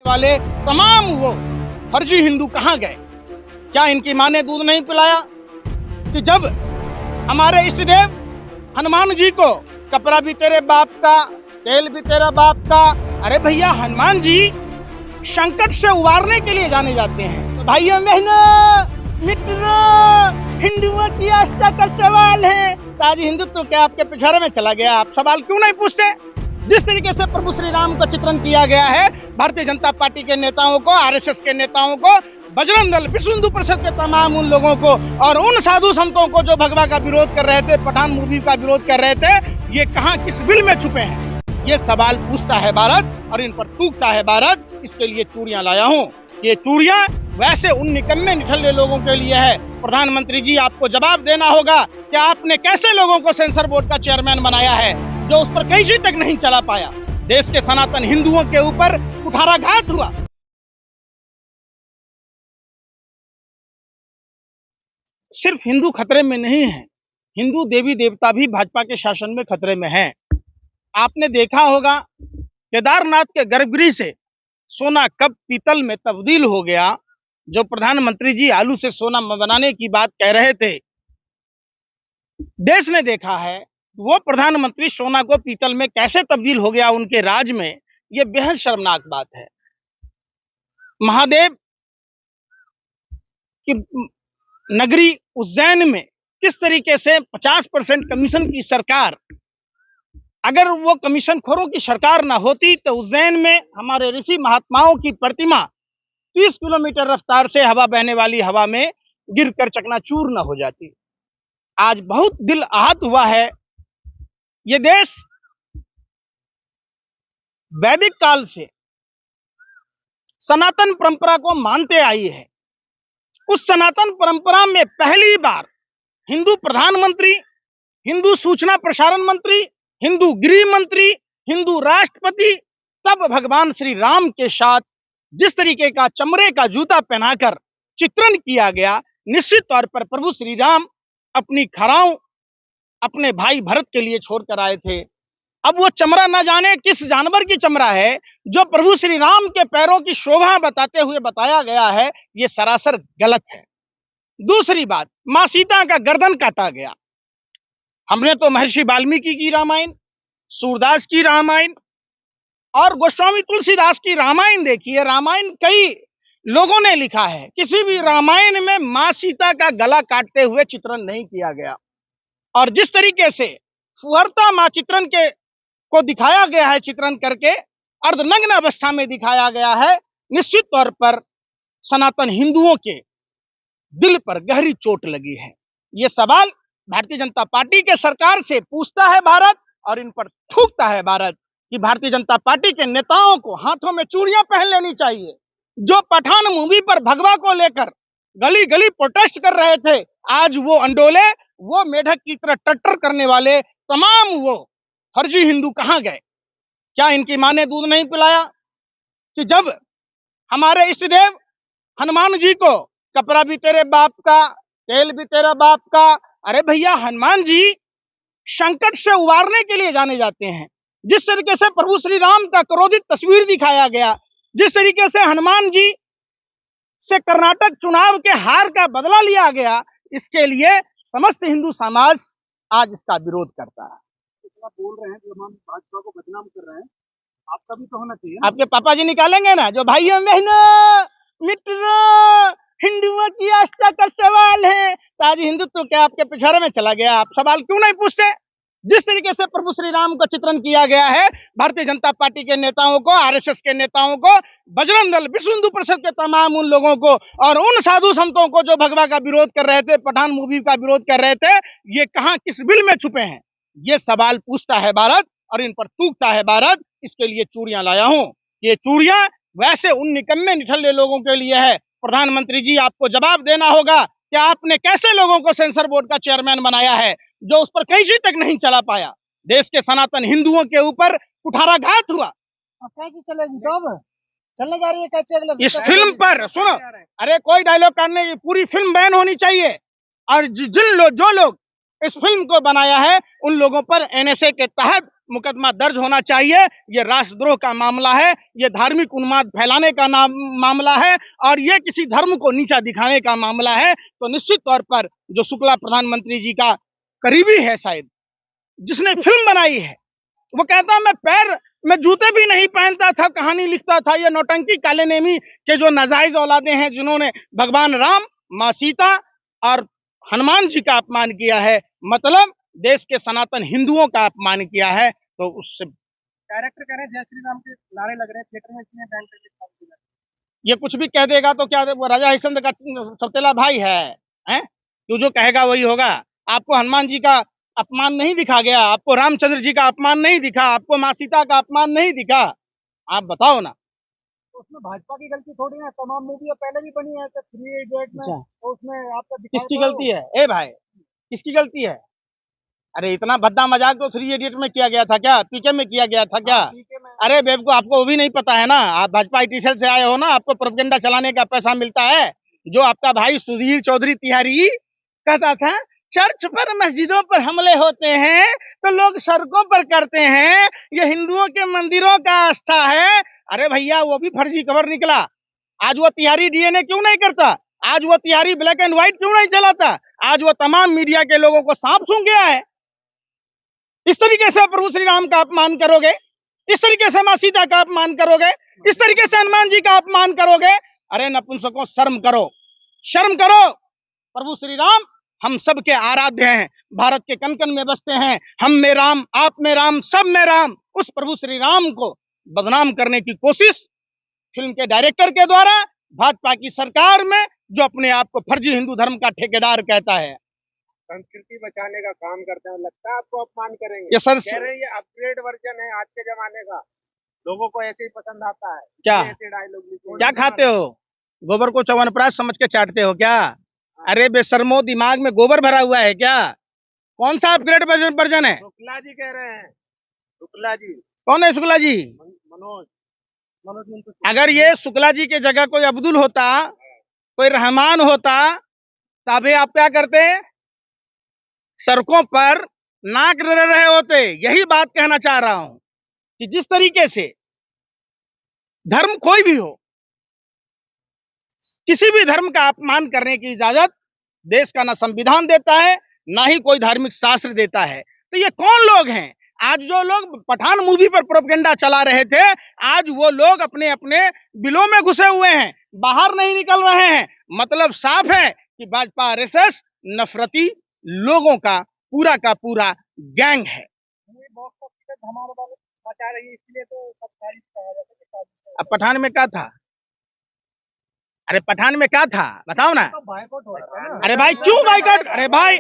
वाले तमाम वो फर्जी हिंदू कहाँ गए? क्या इनकी माँ ने दूध नहीं पिलाया कि जब हमारे इष्ट देव हनुमान जी को कपड़ा भी तेरे बाप का, तेल भी तेरा बाप का। अरे भैया, हनुमान जी संकट से उबारने के लिए जाने जाते हैं। तो भाइयों बहनों मित्रों, हिंदुओं की आस्था का सवाल है, आज हिंदुत्व क्या आपके पिछड़े में चला गया? आप सवाल क्यों नहीं पूछते? जिस तरीके से प्रभु श्री राम का चित्रण किया गया है भारतीय जनता पार्टी के नेताओं को, आरएसएस के नेताओं को, बजरंग दल, विश्व हिंदू परिषद के तमाम उन लोगों को और उन साधु संतों को जो भगवा का विरोध कर रहे थे, पठान मूवी का विरोध कर रहे थे, ये कहां किस बिल में छुपे हैं? ये सवाल पूछता है भारत और इन पर टूकता है भारत। इसके लिए चूड़ियां लाया हूं। ये चूड़ियां वैसे उन निकम्मे निठल्ले लोगों के लिए है। प्रधानमंत्री जी, आपको जवाब देना होगा कि आपने कैसे लोगों को सेंसर बोर्ड का चेयरमैन बनाया है जो उस पर कैसे तक नहीं चला पाया। देश के सनातन हिंदुओं के ऊपर कुठाराघात हुआ। सिर्फ हिंदू खतरे में नहीं है, हिंदू देवी देवता भी भाजपा के शासन में खतरे में हैं। आपने देखा होगा केदारनाथ के गर्भगृह से सोना कब पीतल में तब्दील हो गया। जो प्रधानमंत्री जी आलू से सोना बनाने की बात कह रहे थे, देश ने देखा है वो प्रधानमंत्री सोना को पीतल में कैसे तब्दील हो गया उनके राज में। ये बेहद शर्मनाक बात है। महादेव की नगरी उज्जैन में किस तरीके से 50% कमीशन की सरकार, अगर वो कमीशन खोरों की सरकार ना होती तो उज्जैन में हमारे ऋषि महात्माओं की प्रतिमा 30 किलोमीटर रफ्तार से हवा बहने वाली हवा में गिरकर चकनाचूर न हो जाती। आज बहुत दिल आहत हुआ है। ये देश वैदिक काल से सनातन परंपरा को मानते आई है। उस सनातन परंपरा में पहली बार हिंदू प्रधानमंत्री, हिंदू सूचना प्रसारण मंत्री, हिंदू गृह मंत्री, हिंदू राष्ट्रपति, तब भगवान श्री राम के साथ जिस तरीके का चमड़े का जूता पहनाकर चित्रण किया गया, निश्चित तौर पर प्रभु श्री राम अपनी खराओं अपने भाई भरत के लिए छोड़कर आए थे। अब वो चमड़ा न जाने किस जानवर की चमड़ा है जो प्रभु श्री राम के पैरों की शोभा बताते हुए बताया गया है, ये सरासर गलत है। दूसरी बात, मां सीता का गर्दन काटा गया। हमने तो महर्षि वाल्मीकि की रामायण, सूरदास की रामायण और गोस्वामी तुलसीदास की रामायण देखी है। रामायण कई लोगों ने लिखा है, किसी भी रामायण में मां सीता का गला काटते हुए चित्रण नहीं किया गया। और जिस तरीके से फुहरता मां चित्रण के को दिखाया गया है, चित्रण करके अर्धनग्न अवस्था में दिखाया गया है, निश्चित तौर पर सनातन हिंदुओं के दिल पर गहरी चोट लगी है। ये सवाल भारतीय जनता पार्टी के सरकार से पूछता है भारत और इन पर थूकता है भारत कि भारतीय जनता पार्टी के नेताओं को हाथों में चूड़ियां पहन लेनी चाहिए। जो पठान मूवी पर भगवा को लेकर गली गली प्रोटेस्ट कर रहे थे, आज वो अंडोले, वो मेढक की तरह टट्टर करने वाले तमाम वो फर्जी हिंदू कहां गए? क्या इनकी मां ने दूध नहीं पिलाया कि जब हमारे इष्ट देव हनुमान जी को कपड़ा भी तेरे बाप का, तेल भी तेरा बाप का। अरे भैया, हनुमान जी संकट से उबारने के लिए जाने जाते हैं। जिस तरीके से प्रभु श्री राम का क्रोधित तस्वीर दिखाया गया, जिस तरीके से हनुमान जी से कर्नाटक चुनाव के हार का बदला लिया गया, इसके लिए समस्त हिंदू समाज आज इसका विरोध करता है। आप बोल रहे हैं, जो हम भाजपा को बदनाम कर रहे हैं, आपका भी तो होना चाहिए। आपके पापा जी निकालेंगे ना। जो भाइयों बहनों मित्रों, हिंदुओं की आस्था का सवाल है, आज हिंदुत्व क्या आपके पिछड़े में चला गया? आप सवाल क्यों नहीं पूछते? जिस तरीके से प्रभु श्री राम का चित्रण किया गया है भारतीय जनता पार्टी के नेताओं को, आरएसएस के नेताओं को, बजरंग दल, विश्व हिंदू परिषद के तमाम उन लोगों को और उन साधु संतों को जो भगवा का विरोध कर रहे थे, पठान मूवी का विरोध कर रहे थे, ये कहां किस बिल में छुपे हैं? ये सवाल पूछता है भारत और इन पर टूकता है भारत। इसके लिए चूड़ियां लाया हूं। ये चूड़ियां वैसे उन निकम्मे निठल्ले लोगों के लिए है। प्रधानमंत्री जी, आपको जवाब देना होगा कि आपने कैसे लोगों को सेंसर बोर्ड का चेयरमैन बनाया है जो उस पर कैसे तक नहीं चला पाया। देश के सनातन हिंदुओं के ऊपर कुठाराघात हुआ। कैसे चलेगी? तो अब चलने जा रही है कैसे? इस फिल्म पर सुनो, अरे कोई डायलॉग काटने की, पूरी फिल्म बैन होनी चाहिए। और जो लोग इस फिल्म को बनाया है, उन लोगों पर एनएसए के तहत मुकदमा दर्ज होना चाहिए। ये राष्ट्रद्रोह का मामला है, ये धार्मिक उन्माद फैलाने का मामला है और ये किसी धर्म को नीचा दिखाने का मामला है। तो निश्चित तौर पर जो शुक्ला प्रधानमंत्री जी का करीबी है, शायद जिसने फिल्म बनाई है, वो कहता मैं पैर में जूते भी नहीं पहनता था, कहानी लिखता था। ये नौटंकी काले नेमी के जो नाजायज औलादे हैं, जिन्होंने भगवान राम, माँ सीता और हनुमान जी का अपमान किया है, मतलब देश के सनातन हिंदुओं का अपमान किया है, तो उससे डायरेक्टर कह रहे हैं जय श्री राम के नारे लग रहे हैं थिएटर में, इसलिए बैन करके दिखा दिया। ये कुछ भी कह देगा तो क्या वो राजा हरिश्चंद्र का सौतेला भाई है, हैं? तू जो कहेगा वही होगा। आपको हनुमान जी का अपमान नहीं दिखा गया, आपको रामचंद्र जी का अपमान नहीं दिखा, आपको माँ सीता का अपमान नहीं दिखा, आप बताओ ना। तो उसमें भाजपा की गलती थोड़ी है, तमाम मूवी पहले भी बनी है 3 इडियट में, अच्छा, तो उसमें आपका किसकी गलती है? ए भाई, किसकी गलती है? अरे इतना भद्दा मजाक तो 3 इडियट में किया गया था क्या? पीके में किया गया था क्या? अरे बेवकूफ, आपको वो भी नहीं पता है ना, आप भाजपा आईटी सेल से आए हो ना, आपको प्रोपेगेंडा चलाने का पैसा मिलता है। जो आपका भाई सुधीर चौधरी तिहारी कहता था चर्च पर मस्जिदों पर हमले होते हैं तो लोग सड़कों पर करते हैं, ये हिंदुओं के मंदिरों का आस्था है। अरे भैया, वो भी फर्जी खबर निकला। आज वो तिहारी डीएनए क्यों नहीं करता? आज वो तिहारी ब्लैक एंड व्हाइट क्यों नहीं चलाता? आज वो तमाम मीडिया के लोगों को सांप सूंघ गया है। इस तरीके से प्रभु श्री राम का अपमान करोगे, इस तरीके से माँ सीता का अपमान करोगे, इस तरीके से हनुमान जी का अपमान करोगे? अरे नपुंसकों, शर्म करो, शर्म करो। प्रभु श्री राम हम सब के आराध्य हैं, भारत के कन कन में बसते हैं। हम में राम, आप में राम, सब में राम। उस प्रभु श्री राम को बदनाम करने की कोशिश फिल्म के डायरेक्टर के द्वारा भाजपा की सरकार में, जो अपने आप को फर्जी हिंदू धर्म का ठेकेदार कहता है, संस्कृति बचाने का काम करते हैं, लगता है आपको अपमान करेंगे। ये सर कह रहे हैं ये अपग्रेड वर्जन है आज के जमाने का, लोगों को ऐसे ही पसंद आता है। क्या ऐसे डायलॉग क्या खाते हो? गोबर को च्यवनप्राश समझ के चाटते हो क्या? अरे बेशर्मो, दिमाग में गोबर भरा हुआ है क्या? कौन सा अपग्रेड वर्जन है? शुक्ला जी कह रहे हैं, शुक्ला जी। कौन है शुक्ला जी? मनोज मनोज अगर ये शुक्ला जी के जगह कोई अब्दुल होता, कोई रहमान होता, तभी आप क्या करते? सड़कों पर नाक रह रहे होते। यही बात कहना चाह रहा हूं कि जिस तरीके से धर्म कोई भी हो, किसी भी धर्म का अपमान करने की इजाजत देश का ना संविधान देता है, ना ही कोई धार्मिक शास्त्र देता है। तो ये कौन लोग हैं? आज जो लोग पठान मूवी पर प्रोपेगेंडा चला रहे थे, आज वो लोग अपने अपने बिलों में घुसे हुए हैं, बाहर नहीं निकल रहे हैं। मतलब साफ है कि भाजपा आरएसएस नफरती लोगों का पूरा गैंग है। धमाल मचा रही है, इसलिए तो सब तारीफ कहा जाता है। अब पठान में क्या था? अरे पठान में क्या था बताओ ना। तो बाइकआउट हो रहा था ना। अरे भाई क्यों बाइकआउट? अरे भाई,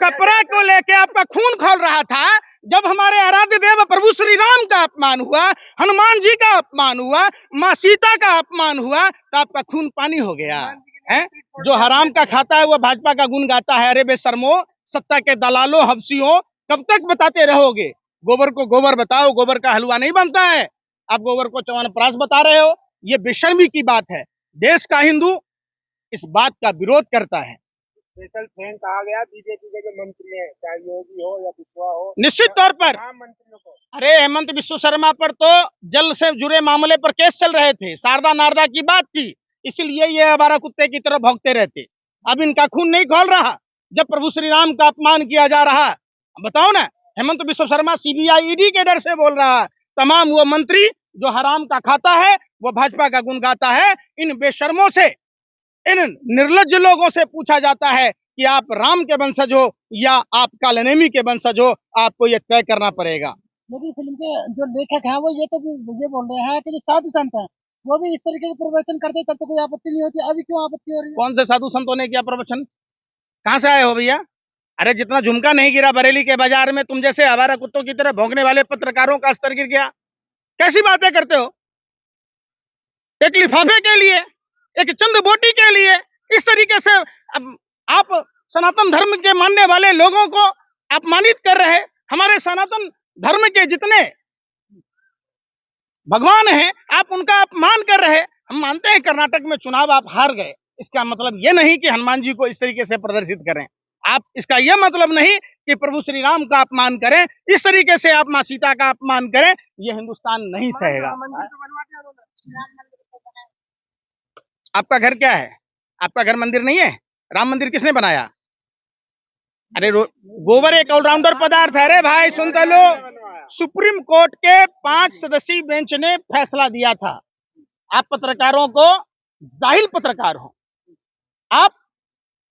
कपड़ा को लेके आपका खून खौल रहा था। जब हमारे आराध्य देव प्रभु श्री राम का अपमान हुआ, हनुमान जी का अपमान हुआ, माँ सीता का अपमान हुआ, तो आपका खून पानी हो गया है। जो हराम का खाता है वो भाजपा का गुण गाता है। अरे बेशर्मो, सत्ता के दलालों, हबसियों, कब तक बताते रहोगे? गोबर को गोबर बताओ, गोबर का हलवा नहीं बनता है। आप गोबर को च्यवनप्राश बता रहे हो, ये बेशर्मी की बात है। देश का हिंदू इस बात का विरोध करता है। स्पेशल ट्रेन कहा गया बीजेपी के जो मंत्री हैं, चाहे योगी हो या बिस्वा हो, निश्चित तौर पर मंत्रियों को। अरे हेमंत बिस्व शर्मा पर तो जल से जुड़े मामले पर केस चल रहे थे, शारदा नारदा की बात थी, इसलिए ये आवारा कुत्ते की तरह भौंकते रहते। अब इनका खून नहीं खौल रहा जब प्रभु श्री राम का अपमान किया जा रहा। बताओ ना, हेमंत बिस्व शर्मा सीबीआई ईडी के डर से बोल रहा। तमाम वो मंत्री जो हराम का खाता है वो भाजपा का गुण गाता है। इन बेशर्मों से, इन निर्लज्ज लोगों से पूछा जाता है कि आप राम के वंशज हो या आप कालनेमी के वंशज हो, आपको ये तय करना पड़ेगा। लेकिन फिल्म के जो लेखक हैं वो ये बोल रहे हैं कि जो साधु संत हैं वो भी इस तरीके के प्रवचन करते तब तो कोई आपत्ति नहीं होती, अभी क्यों आपत्ति हो रही है? कौन से साधु संतों ने किया प्रवचन? कहां से आए हो भैया? अरे जितना झुमका नहीं गिरा बरेली के बाजार में, तुम जैसे आवारा कुत्तों की तरह भौंकने वाले पत्रकारों का स्तर गिर गया। कैसी बातें करते हो? एक लिफाफे के लिए, एक चंद बोटी के लिए इस तरीके से आप सनातन धर्म के मानने वाले लोगों को अपमानित कर रहे। हमारे सनातन धर्म के जितने भगवान हैं, आप उनका अपमान कर रहे। हम मानते हैं कर्नाटक में चुनाव आप हार गए, इसका मतलब ये नहीं कि हनुमान जी को इस तरीके से प्रदर्शित करें। आप इसका यह मतलब नहीं कि प्रभु श्री राम का अपमान करें, इस तरीके से आप माँ सीता का अपमान करें, यह हिंदुस्तान नहीं सहेगा। आपका घर क्या है? आपका घर मंदिर नहीं है? राम मंदिर किसने बनाया? अरे गोबर एक ऑलराउंडर पदार्थ है। अरे भाई सुन तो लो, सुप्रीम कोर्ट के 5 सदस्यीय बेंच ने फैसला दिया था। आप पत्रकारों को, जाहिल पत्रकार हो, आप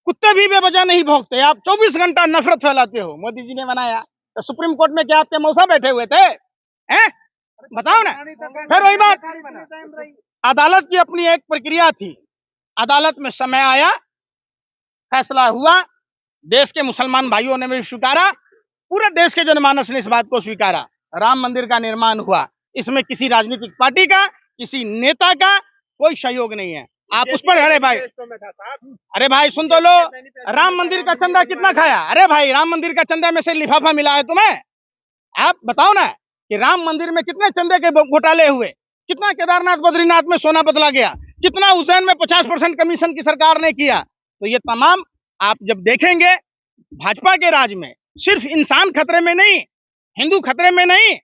कुत्ते भी बेवजह नहीं भौंकते, आप 24 घंटा नफरत फैलाते हो। मोदी जी ने बनाया तो सुप्रीम कोर्ट में क्या आपके मौसा बैठे हुए थे? हैं? बताओ ना। फिर वही बात, अदालत की अपनी एक प्रक्रिया थी, अदालत में समय आया, फैसला हुआ, देश के मुसलमान भाइयों ने भी स्वीकारा, पूरे देश के जनमानस ने इस बात को स्वीकारा, राम मंदिर का निर्माण हुआ। इसमें किसी राजनीतिक पार्टी का, किसी नेता का कोई सहयोग नहीं है। आप उस पर, अरे भाई सुन तो लो, राम मंदिर का चंदा कितना खाया? अरे भाई राम मंदिर का चंदा में से लिफाफा मिला है तुम्हें? आप बताओ ना कि राम मंदिर में कितने चंदे के घोटाले हुए, कितना केदारनाथ बद्रीनाथ में सोना बदला गया, कितना उज्जैन में 50% कमीशन की सरकार ने किया। तो ये तमाम आप जब देखेंगे, भाजपा के राज में सिर्फ इंसान खतरे में नहीं, हिंदू खतरे में नहीं,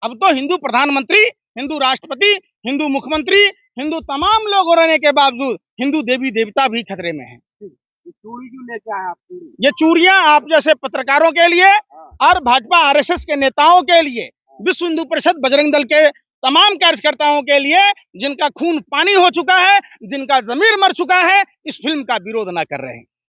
अब तो हिंदू प्रधानमंत्री, हिंदू राष्ट्रपति, हिंदू मुख्यमंत्री, हिंदू तमाम लोग रहने के बावजूद हिंदू देवी देवता भी खतरे में हैं। चूड़ी क्यों लेके आए आप? ये चूड़ियां आप जैसे पत्रकारों के लिए और भाजपा आरएसएस के नेताओं के लिए, विश्व हिंदू परिषद, बजरंग दल के तमाम कार्यकर्ताओं के लिए, जिनका खून पानी हो चुका है, जिनका जमीर मर चुका है, इस फिल्म का विरोध ना कर रहे हैं।